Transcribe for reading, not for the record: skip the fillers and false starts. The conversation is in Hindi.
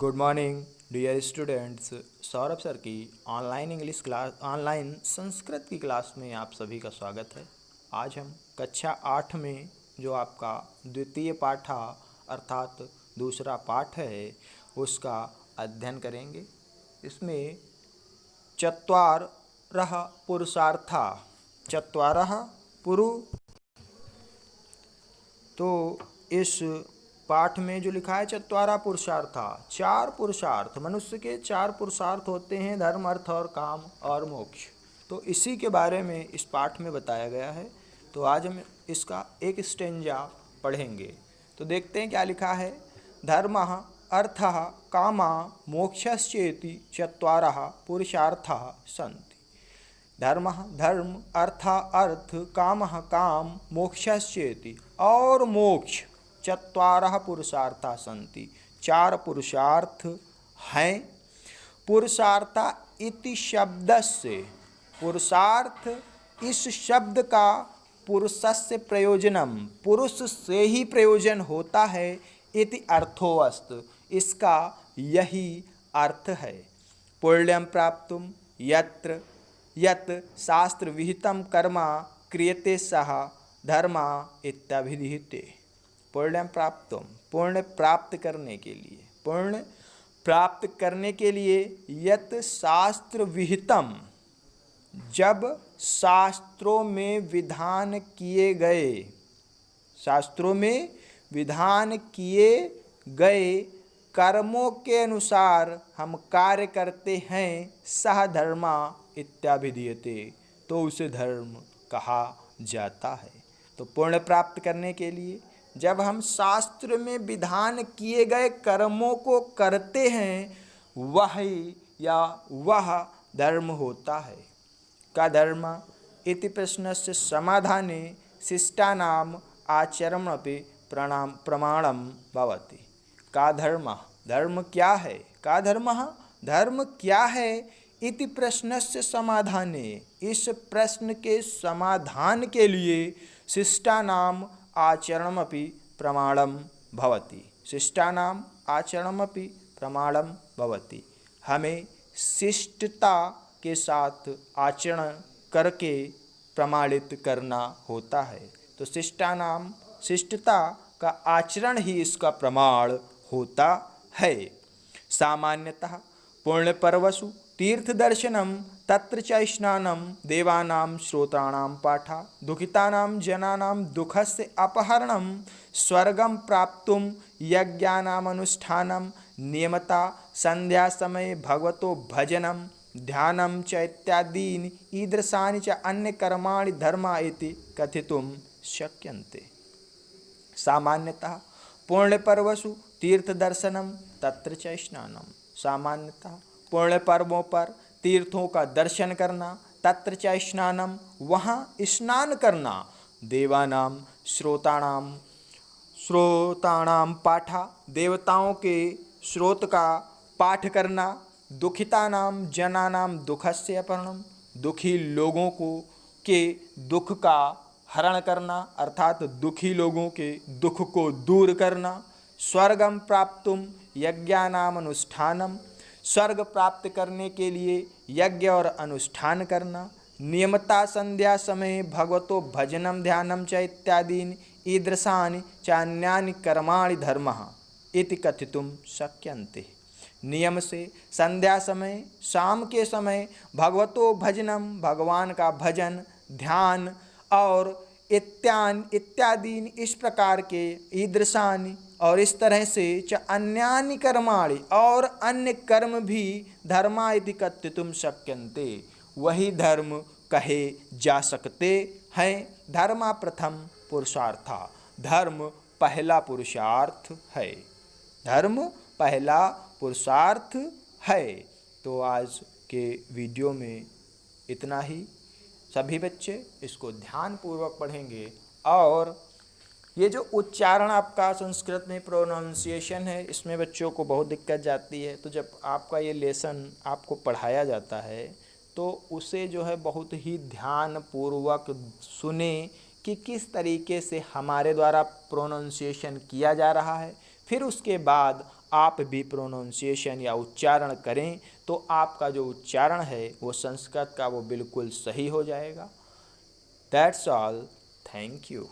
Good morning dear students. Saurabh sir की online English class, online Sanskrit की क्लास में आप सभी का स्वागत है। आज हम कक्षा 8 में जो आपका द्वितीय पाठ अर्थात दूसरा पाठ है उसका अध्ययन करेंगे। इसमें चत्वारः पुरुषार्था, चत्वारः तो इस पाठ में जो लिखा है चत्वारा पुरुषार्था, चार पुरुषार्थ, मनुष्य के चार पुरुषार्थ होते हैं, धर्म अर्थ और काम और मोक्ष। तो इसी के बारे में इस पाठ में बताया गया है। तो आज हम इसका एक स्टेंजा पढ़ेंगे। तो देखते हैं क्या लिखा है। धर्मः अर्थः कामा मोक्षश्चेति चत्वारः पुरुषार्थाः सन्ति। धर्मः धर्म, अर्थः अर्थ, कामः काम, मोक्षश्चेति और मोक्ष चत्वारः पुरुषार्था सन्ति, चार पुरुषार्थ हैं। पुरुषार्था इति शब्दस्य, पुरुषार्थ इस शब्द का पुरुषस्य प्रयोजनम, पुरुष से ही प्रयोजन होता है। इति अर्थोऽस्तु, इसका यही अर्थ है। पुण्यं प्राप्तुं यत्र यत् शास्त्र विहितं कर्म क्रियते सः धर्म इत्याभिधीयते। पुण्यं प्राप्तुं, पुण्य प्राप्त करने के लिए, पुण्य प्राप्त करने के लिए यत् शास्त्र विहितम, जब शास्त्रों में विधान किए गए, शास्त्रों में विधान किए गए कर्मों के अनुसार हम कार्य करते हैं, सह धर्म इत्याभिधीयते, तो उसे धर्म कहा जाता है। तो पुण्य प्राप्त करने के लिए जब हम शास्त्र में विधान किए गए कर्मों को करते हैं, वही या वह धर्म होता है। का धर्म इति प्रश्नस्य समाधाने शिष्टानाम आचरणमपि प्रमाणम भवति। का धर्म, धर्म क्या है, का धर्म, धर्म क्या है, इति प्रश्नस्य समाधाने, इस प्रश्न के समाधान के लिए शिष्टानाम आचरणमपि प्रमाणम भवति, शिष्टानाम आचरणमपि प्रमाणम भवति। हमें शिष्टता के साथ आचरण करके प्रमाणित करना होता है। तो शिष्टानाम, शिष्टता का आचरण ही इसका प्रमाण होता है। सामान्यतः पुण्यपर्वसु तीर्थदर्शनम तत्र च स्नानं देवानां श्रोताणां पाठा दुःखितानां जनानां दुःखस्य अपहरणं स्वर्गं प्राप्तुं यज्ञानामनुष्ठानं नियमता संध्या समय भगवतो भजनं ध्यानं च इत्यादीनि ईदृशानि च अन्य कर्माणि धर्मा इति कथितुं शक्यन्ते। सामान्यतः पुण्यपर्वसु तीर्थदर्शनम तत्र च स्नानम, सामान्यतः पुण्य पर्वों पर तीर्थों का दर्शन करना, तत्र च स्नानम, वहाँ स्नान करना, देवानाम श्रोताणाम पाठा, देवताओं के श्रोत का पाठ करना, दुखितानाम जनानाम दुखस्य अपहरणम, दुखी लोगों को के दुख का हरण करना, अर्थात दुखी लोगों के दुख को दूर करना, स्वर्गम प्राप्तुम यज्ञानाम अनुष्ठानम, स्वर्ग प्राप्त करने के लिए यज्ञ और अनुष्ठान करना, नियमता संध्या समय भगवतो भजनम ध्यानम च इत्यादीनि ईदृशानि चान्यानि कर्माणि धर्मः इति कथितुं शक्यन्ते। नियम से संध्या समय, शाम के समय भगवतो भजनम, भगवान का भजन, ध्यान और इत्यादीनि, इस प्रकार के ईदृशानि और इस तरह से च अन्यानि कर्माणि, और अन्य कर्म भी धर्मा इति कथितुं शक्यन्ते, वही धर्म कहे जा सकते हैं। धर्मा प्रथम पुरुषार्था, धर्म पहला पुरुषार्थ है, धर्म पहला पुरुषार्थ है। तो आज के वीडियो में इतना ही। सभी बच्चे इसको ध्यानपूर्वक पढ़ेंगे। और ये जो उच्चारण आपका संस्कृत में प्रोनाउंसिएशन है, इसमें बच्चों को बहुत दिक्कत जाती है। तो जब आपका ये लेसन आपको पढ़ाया जाता है तो उसे जो है बहुत ही ध्यानपूर्वक सुने कि किस तरीके से हमारे द्वारा प्रोनाउंसिएशन किया जा रहा है। फिर उसके बाद आप भी प्रोनाउंसिएशन या उच्चारण करें तो आपका जो उच्चारण है वो संस्कृत का वो बिल्कुल सही हो जाएगा। That's all. Thank you.